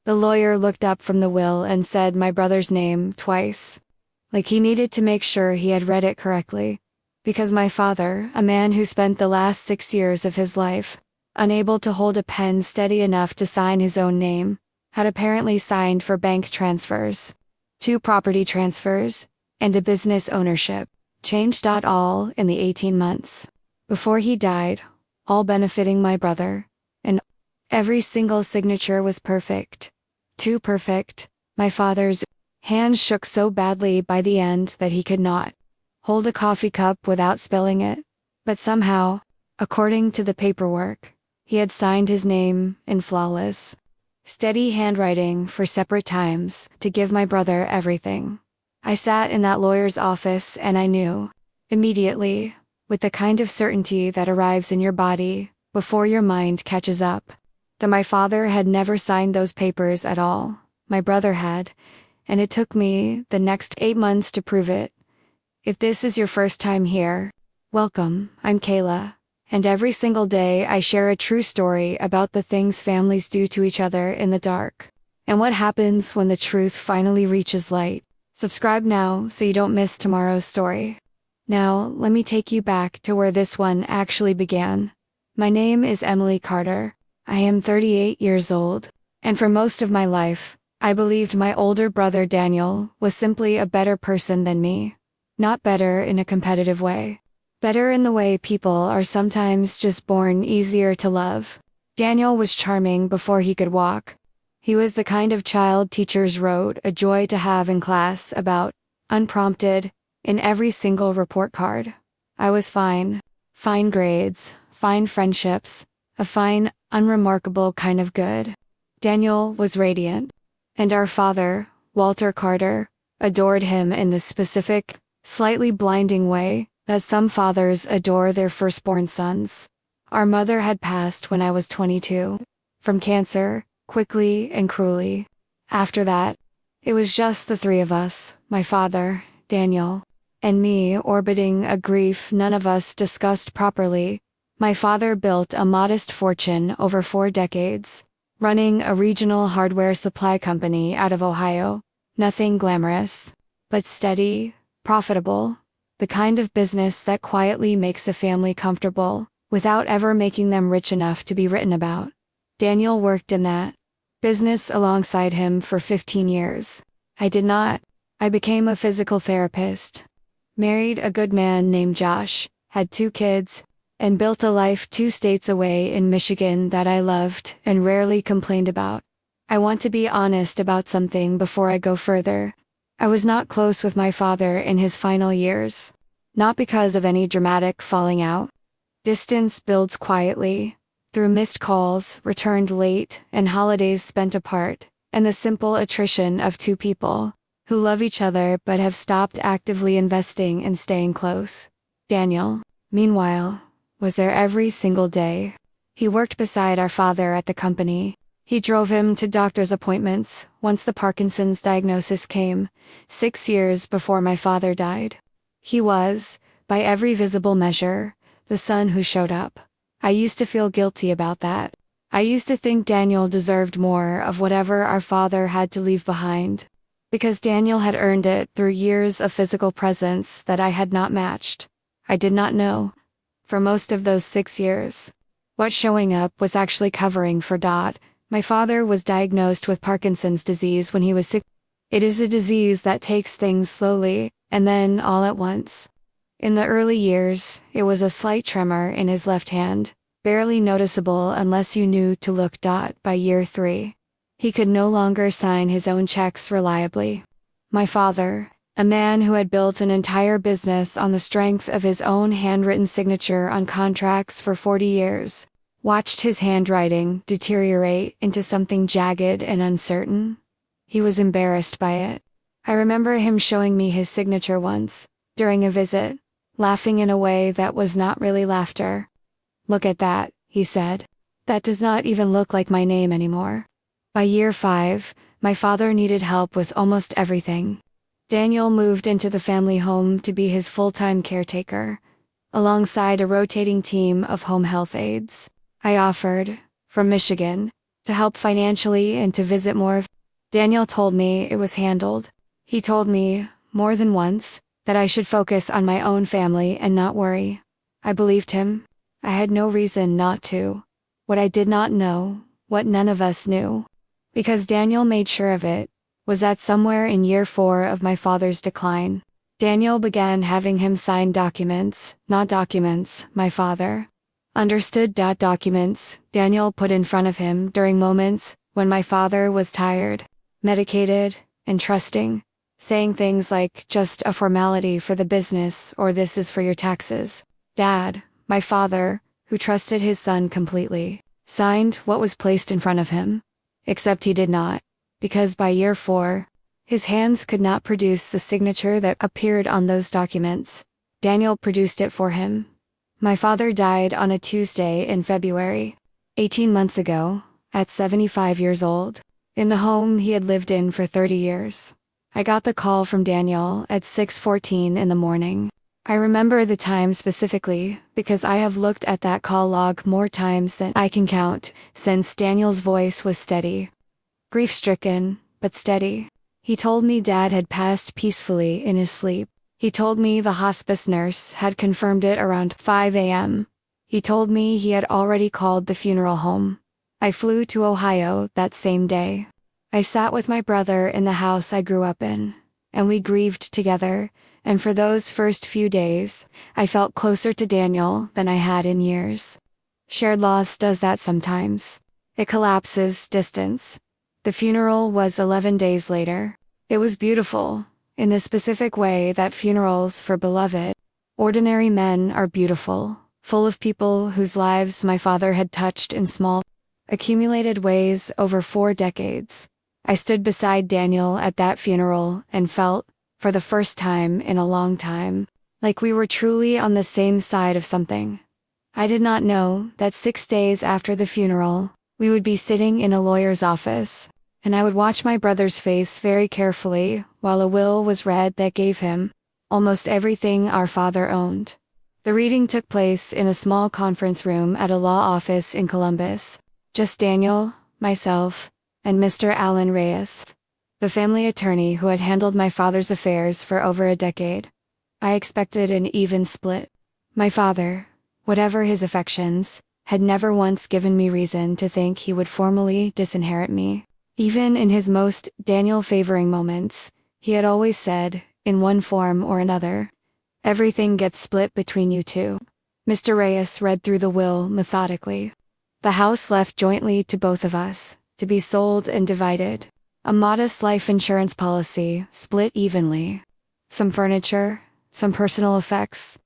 The lawyer looked up from the will and said my brother's name twice. Like he needed to make sure he had read it correctly. Because my father, a man who spent the last 6 years of his life unable to hold a pen steady enough to sign his own name, had apparently signed for bank transfers, 2 property transfers, and a business ownership, changed all in the 18 months before he died, all benefiting my brother, and every single signature was perfect. Too perfect. My father's hands shook so badly by the end that he could not hold a coffee cup without spilling it, but somehow, according to the paperwork, he had signed his name in flawless, steady handwriting for separate times to give my brother everything. I sat in that lawyer's office and I knew, immediately, with the kind of certainty that arrives in your body before your mind catches up, that my father had never signed those papers at all. My brother had, and it took me the next 8 months to prove it. If this is your first time here, welcome. I'm Kayla, and every single day I share a true story about the things families do to each other in the dark, and what happens when the truth finally reaches light. Subscribe now so you don't miss tomorrow's story. Now, let me take you back to where this one actually began. My name is Emily Carter. I am 38 years old, and for most of my life, I believed my older brother Daniel was simply a better person than me. Not better in a competitive way. Better in the way people are sometimes just born easier to love. Daniel was charming before he could walk. He was the kind of child teachers wrote a joy to have in class about, unprompted, in every single report card. I was fine. Fine grades, fine friendships, a fine, unremarkable kind of good. Daniel was radiant. And our father, Walter Carter, adored him in the specific, slightly blinding way that some fathers adore their firstborn sons. Our mother had passed when I was 22, from cancer, quickly and cruelly. After that, it was just the 3 of us, my father, Daniel, and me, orbiting a grief none of us discussed properly. My father built a modest fortune over 4 decades, running a regional hardware supply company out of Ohio. Nothing glamorous, but steady, profitable, the kind of business that quietly makes a family comfortable, without ever making them rich enough to be written about. Daniel worked in that business alongside him for 15 years. I did not. I became a physical therapist, married a good man named Josh, had 2 kids, and built a life 2 states away in Michigan that I loved and rarely complained about. I want to be honest about something before I go further. I was not close with my father in his final years. Not because of any dramatic falling out. Distance builds quietly, through missed calls, returned late, and holidays spent apart, and the simple attrition of 2 people who love each other but have stopped actively investing in staying close. Daniel, meanwhile, was there every single day. He worked beside our father at the company. He drove him to doctor's appointments once the Parkinson's diagnosis came, 6 years before my father died. He was, by every visible measure, the son who showed up. I used to feel guilty about that. I used to think Daniel deserved more of whatever our father had to leave behind, because Daniel had earned it through years of physical presence that I had not matched. I did not know, for most of those 6 years, what showing up was actually covering for. My father was diagnosed with Parkinson's disease when he was 6. It is a disease that takes things slowly, and then all at once. In the early years, it was a slight tremor in his left hand, barely noticeable unless you knew to look. By year 3, he could no longer sign his own checks reliably. My father, a man who had built an entire business on the strength of his own handwritten signature on contracts for 40 years, watched his handwriting deteriorate into something jagged and uncertain. He was embarrassed by it. I remember him showing me his signature once, during a visit, laughing in a way that was not really laughter. "Look at that," he said. "That does not even look like my name anymore." By year 5, my father needed help with almost everything. Daniel moved into the family home to be his full-time caretaker, alongside a rotating team of home health aides. I offered, from Michigan, to help financially and to visit more. Daniel told me it was handled. He told me, more than once, that I should focus on my own family and not worry. I believed him. I had no reason not to. What I did not know, what none of us knew, because Daniel made sure of it, was that somewhere in year 4 of my father's decline, Daniel began having him sign documents, not documents, my father understood that documents Daniel put in front of him during moments when my father was tired, medicated, and trusting, saying things like, just a formality for the business, or this is for your taxes. Dad, my father, who trusted his son completely, signed what was placed in front of him. Except he did not, because by year 4, his hands could not produce the signature that appeared on those documents. Daniel produced it for him. My father died on a Tuesday in February, 18 months ago, at 75 years old, in the home he had lived in for 30 years. I got the call from Daniel at 6:14 in the morning. I remember the time specifically because I have looked at that call log more times than I can count since Daniel's voice was steady. Grief-stricken, but steady. He told me Dad had passed peacefully in his sleep. He told me the hospice nurse had confirmed it around 5 a.m. He told me he had already called the funeral home. I flew to Ohio that same day. I sat with my brother in the house I grew up in, and we grieved together, and for those first few days, I felt closer to Daniel than I had in years. Shared loss does that sometimes. It collapses distance. The funeral was 11 days later. It was beautiful, in the specific way that funerals for beloved, ordinary men are beautiful, full of people whose lives my father had touched in small, accumulated ways over 4 decades. I stood beside Daniel at that funeral and felt, for the first time in a long time, like we were truly on the same side of something. I did not know that 6 days after the funeral, we would be sitting in a lawyer's office, and I would watch my brother's face very carefully while a will was read that gave him almost everything our father owned. The reading took place in a small conference room at a law office in Columbus. Just Daniel, myself, and Mr. Alan Reyes, the family attorney who had handled my father's affairs for over a decade. I expected an even split. My father, whatever his affections, had never once given me reason to think he would formally disinherit me. Even in his most Daniel-favoring moments, he had always said, in one form or another, everything gets split between you two. Mr. Reyes read through the will methodically. The house left jointly to both of us, to be sold and divided. A modest life insurance policy, split evenly. Some furniture, some personal effects,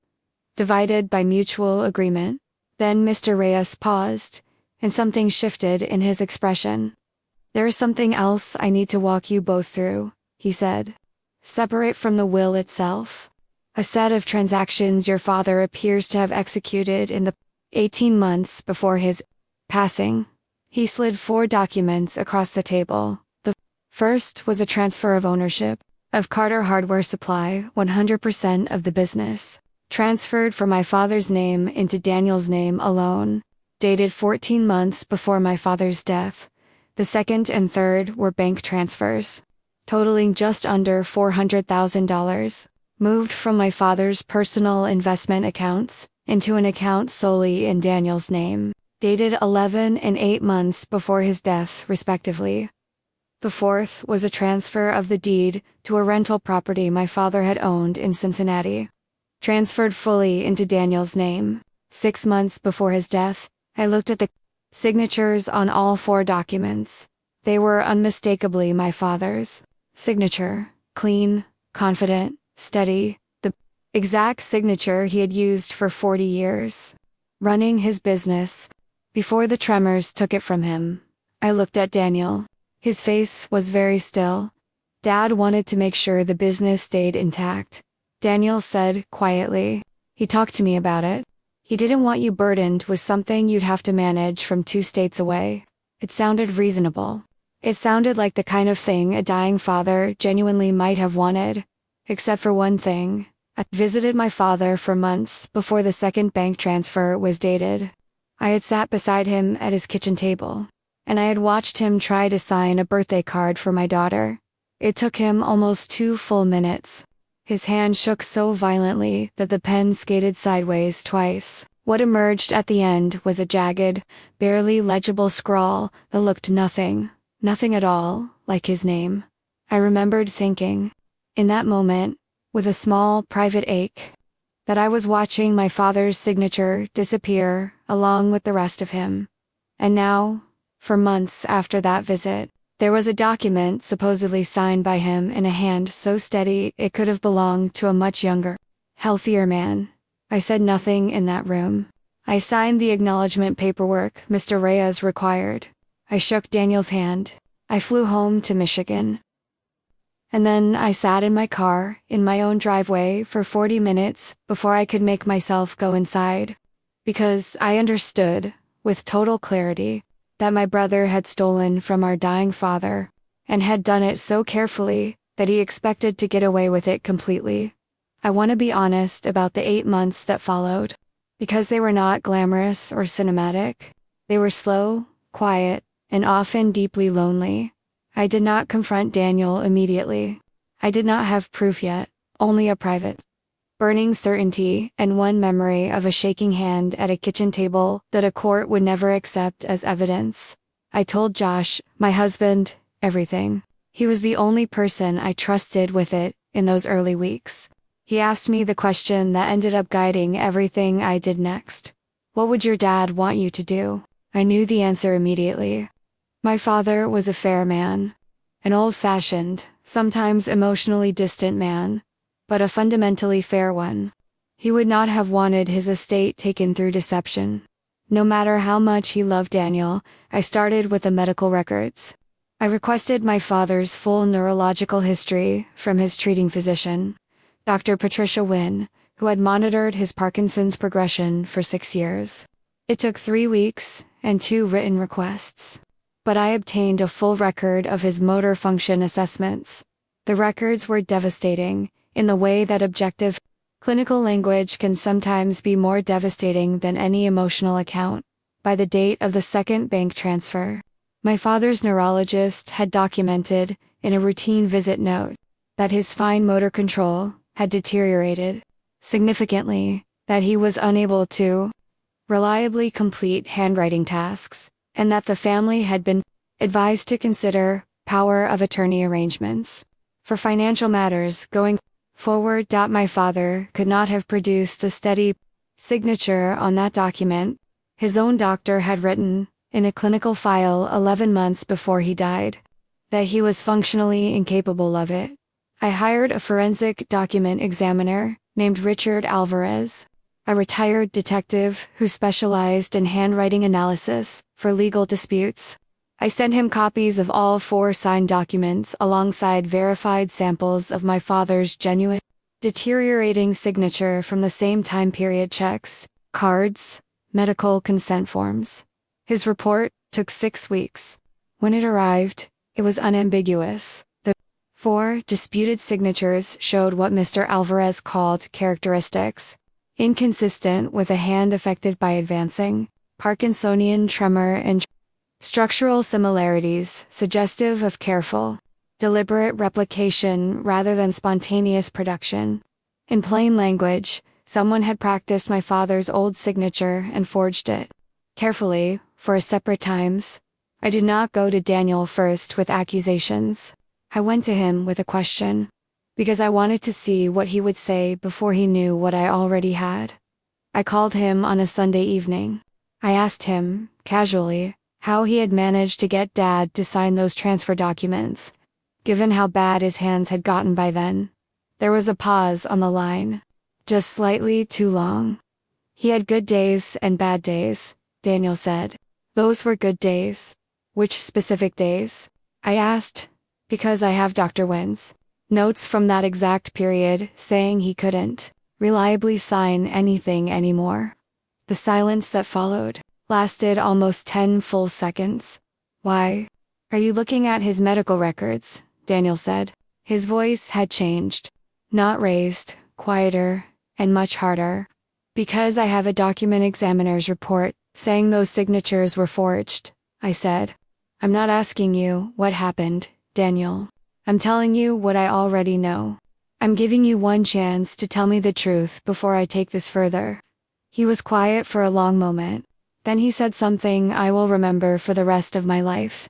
divided by mutual agreement. Then Mr. Reyes paused, and something shifted in his expression. There is something else I need to walk you both through, he said. Separate from the will itself. A set of transactions your father appears to have executed in the 18 months before his passing. He slid 4 documents across the table. The first was a transfer of ownership of Carter Hardware Supply, 100% of the business, transferred from my father's name into Daniel's name alone, dated 14 months before my father's death. The second and third were bank transfers, totaling just under $400,000, moved from my father's personal investment accounts into an account solely in Daniel's name, dated 11 and 8 months before his death, respectively. The fourth was a transfer of the deed to a rental property my father had owned in Cincinnati, transferred fully into Daniel's name. 6 months before his death, I looked at the signatures on all 4 documents. They were unmistakably my father's signature, clean, confident, steady, the exact signature he had used for 40 years, running his business, before the tremors took it from him. I looked at Daniel. His face was very still. Dad wanted to make sure the business stayed intact. Daniel said quietly, he talked to me about it. He didn't want you burdened with something you'd have to manage from 2 states away. It sounded reasonable. It sounded like the kind of thing a dying father genuinely might have wanted. Except for one thing. I visited my father for months before the second bank transfer was dated. I had sat beside him at his kitchen table. and I had watched him try to sign a birthday card for my daughter. It took him almost 2 full minutes. His hand shook so violently that the pen skated sideways twice. What emerged at the end was a jagged, barely legible scrawl that looked nothing at all, like his name. I remembered thinking, in that moment, with a small, private ache, that I was watching my father's signature disappear along with the rest of him. And now, for months after that visit, there was a document supposedly signed by him in a hand so steady it could have belonged to a much younger, healthier man. I said nothing in that room. I signed the acknowledgement paperwork Mr. Reyes required. I shook Daniel's hand. I flew home to Michigan. And then I sat in my car, in my own driveway, for 40 minutes before I could make myself go inside. Because I understood, with total clarity, that my brother had stolen from our dying father, and had done it so carefully that he expected to get away with it completely. I want to be honest about the 8 months that followed, because they were not glamorous or cinematic. They were slow, quiet, and often deeply lonely. I did not confront Daniel immediately. I did not have proof yet, only a private, burning certainty and one memory of a shaking hand at a kitchen table that a court would never accept as evidence. I told Josh, my husband, everything. He was the only person I trusted with it in those early weeks. He asked me the question that ended up guiding everything I did next. What would your dad want you to do? I knew the answer immediately. My father was a fair man. An old-fashioned, sometimes emotionally distant man, but a fundamentally fair one. He would not have wanted his estate taken through deception. No matter how much he loved Daniel, I started with the medical records. I requested my father's full neurological history from his treating physician, Dr. Patricia Wynn, who had monitored his Parkinson's progression for 6 years. It took 3 weeks and 2 written requests. But I obtained a full record of his motor function assessments. The records were devastating, in the way that objective, clinical language can sometimes be more devastating than any emotional account. By the date of the second bank transfer, my father's neurologist had documented, in a routine visit note, that his fine motor control had deteriorated significantly, that he was unable to reliably complete handwriting tasks, and that the family had been advised to consider power of attorney arrangements for financial matters going forward. My father could not have produced the steady signature on that document his own doctor had written, in a clinical file 11 months before he died, that he was functionally incapable of it. I hired a forensic document examiner named Richard Alvarez, a retired detective who specialized in handwriting analysis for legal disputes. I sent him copies of all 4 signed documents alongside verified samples of my father's genuine, deteriorating signature from the same time period checks, cards, medical consent forms. His report took 6 weeks. When it arrived, it was unambiguous. The 4 disputed signatures showed what Mr. Alvarez called characteristics inconsistent with a hand affected by advancing Parkinsonian tremor and structural similarities suggestive of careful, deliberate replication rather than spontaneous production. In plain language, someone had practiced my father's old signature and forged it carefully, for separate times. I did not go to Daniel first with accusations. I went to him with a question, because I wanted to see what he would say before he knew what I already had. I called him on a Sunday evening. I asked him, casually, how he had managed to get Dad to sign those transfer documents, given how bad his hands had gotten by then. There was a pause on the line, just slightly too long. He had good days and bad days, Daniel said. Those were good days. Which specific days? I asked, because I have Dr. Wynn's notes from that exact period saying he couldn't reliably sign anything anymore. The silence that followed lasted almost 10 full seconds. Why? Are you looking at his medical records? Daniel said. His voice had changed. Not raised, quieter, and much harder. Because I have a document examiner's report saying those signatures were forged, I said. I'm not asking you what happened, Daniel. I'm telling you what I already know. I'm giving you one chance to tell me the truth before I take this further. He was quiet for a long moment. Then he said something I will remember for the rest of my life.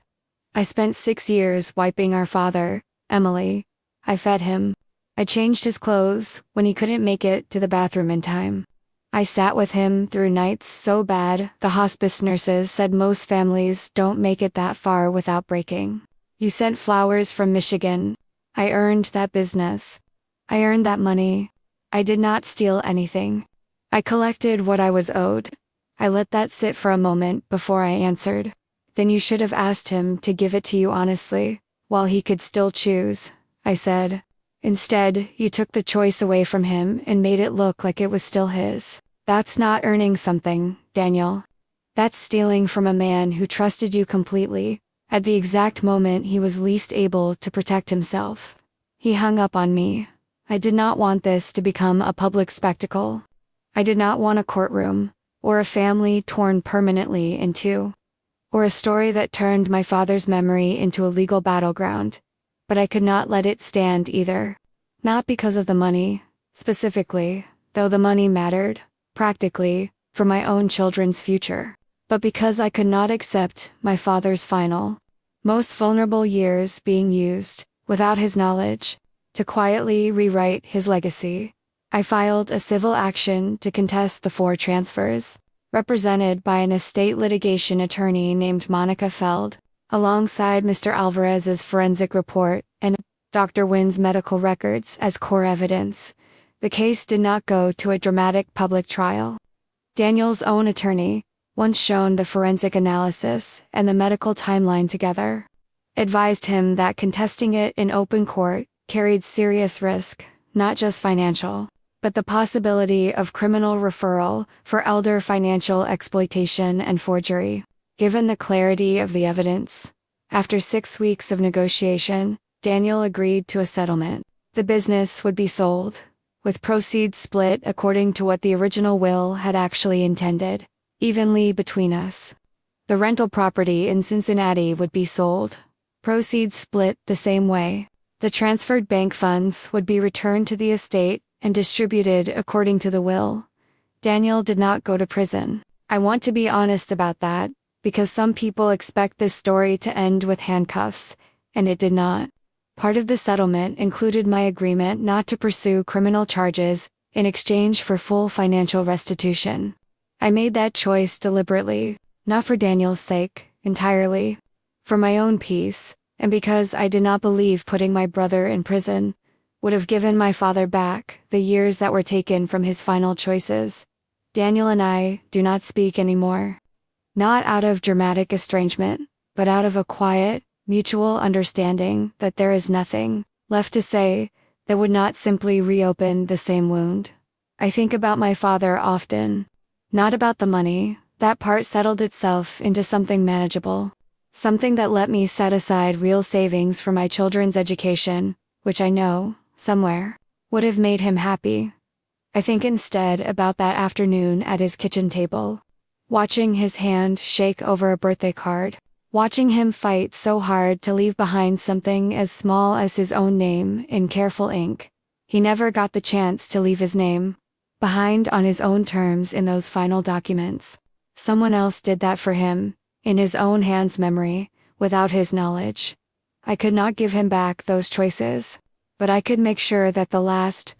I spent 6 years wiping our father, Emily. I fed him. I changed his clothes when he couldn't make it to the bathroom in time. I sat with him through nights so bad the hospice nurses said most families don't make it that far without breaking. You sent flowers from Michigan. I earned that business. I earned that money. I did not steal anything. I collected what I was owed. I let that sit for a moment before I answered. Then you should have asked him to give it to you honestly, while he could still choose, I said. Instead, you took the choice away from him and made it look like it was still his. That's not earning something, Daniel. That's stealing from a man who trusted you completely, at the exact moment he was least able to protect himself. He hung up on me. I did not want this to become a public spectacle. I did not want a courtroom, or a family torn permanently in two, or a story that turned my father's memory into a legal battleground. But I could not let it stand either. Not because of the money, specifically, though the money mattered, practically, for my own children's future, but because I could not accept my father's final, most vulnerable years being used, without his knowledge, to quietly rewrite his legacy. I filed a civil action to contest the 4 transfers, represented by an estate litigation attorney named Monica Feld, alongside Mr. Alvarez's forensic report and Dr. Wynn's medical records as core evidence. The case did not go to a dramatic public trial. Daniel's own attorney, once shown the forensic analysis and the medical timeline together, advised him that contesting it in open court carried serious risk, not just financial, but the possibility of criminal referral for elder financial exploitation and forgery. Given the clarity of the evidence, after 6 weeks of negotiation, Daniel agreed to a settlement. The business would be sold, with proceeds split according to what the original will had actually intended, evenly between us. The rental property in Cincinnati would be sold, proceeds split the same way. The transferred bank funds would be returned to the estate and distributed according to the will. Daniel did not go to prison. I want to be honest about that, because some people expect this story to end with handcuffs, and it did not. Part of the settlement included my agreement not to pursue criminal charges in exchange for full financial restitution. I made that choice deliberately, not for Daniel's sake, entirely. For my own peace, and because I did not believe putting my brother in prison would have given my father back the years that were taken from his final choices. Daniel and I do not speak anymore. Not out of dramatic estrangement, but out of a quiet, mutual understanding that there is nothing left to say that would not simply reopen the same wound. I think about my father often. Not about the money, that part settled itself into something manageable. Something that let me set aside real savings for my children's education, which I know, somewhere, would have made him happy. I think instead about that afternoon at his kitchen table, watching his hand shake over a birthday card, watching him fight so hard to leave behind something as small as his own name in careful ink. He never got the chance to leave his name behind on his own terms in those final documents. Someone else did that for him, in his own hand's memory, without his knowledge. I could not give him back those choices, but I could make sure that the last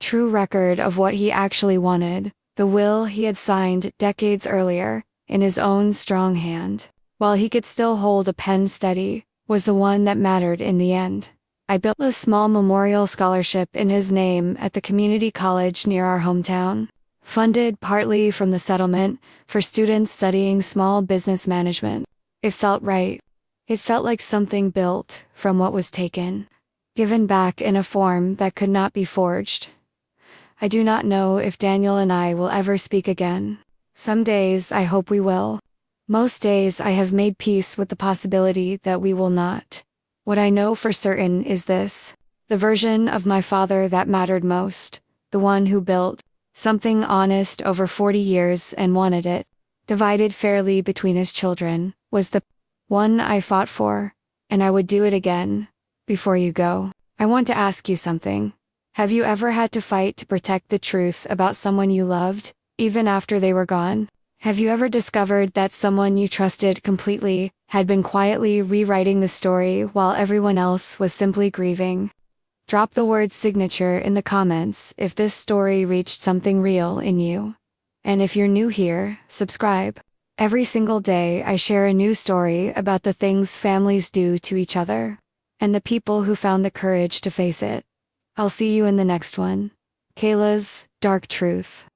true record of what he actually wanted, the will he had signed decades earlier, in his own strong hand, while he could still hold a pen steady, was the one that mattered in the end. I built a small memorial scholarship in his name at the community college near our hometown, funded partly from the settlement for students studying small business management. It felt right. It felt like something built from what was taken, given back in a form that could not be forged. I do not know if Daniel and I will ever speak again. Some days I hope we will. Most days I have made peace with the possibility that we will not. What I know for certain is this: the version of my father that mattered most, the one who built something honest over 40 years and wanted it divided fairly between his children, was the one I fought for, and I would do it again. Before you go, I want to ask you something. Have you ever had to fight to protect the truth about someone you loved, even after they were gone? Have you ever discovered that someone you trusted completely had been quietly rewriting the story while everyone else was simply grieving? Drop the word signature in the comments if this story reached something real in you. And if you're new here, subscribe. Every single day I share a new story about the things families do to each other, and the people who found the courage to face it. I'll see you in the next one. Kayla's Dark Truth.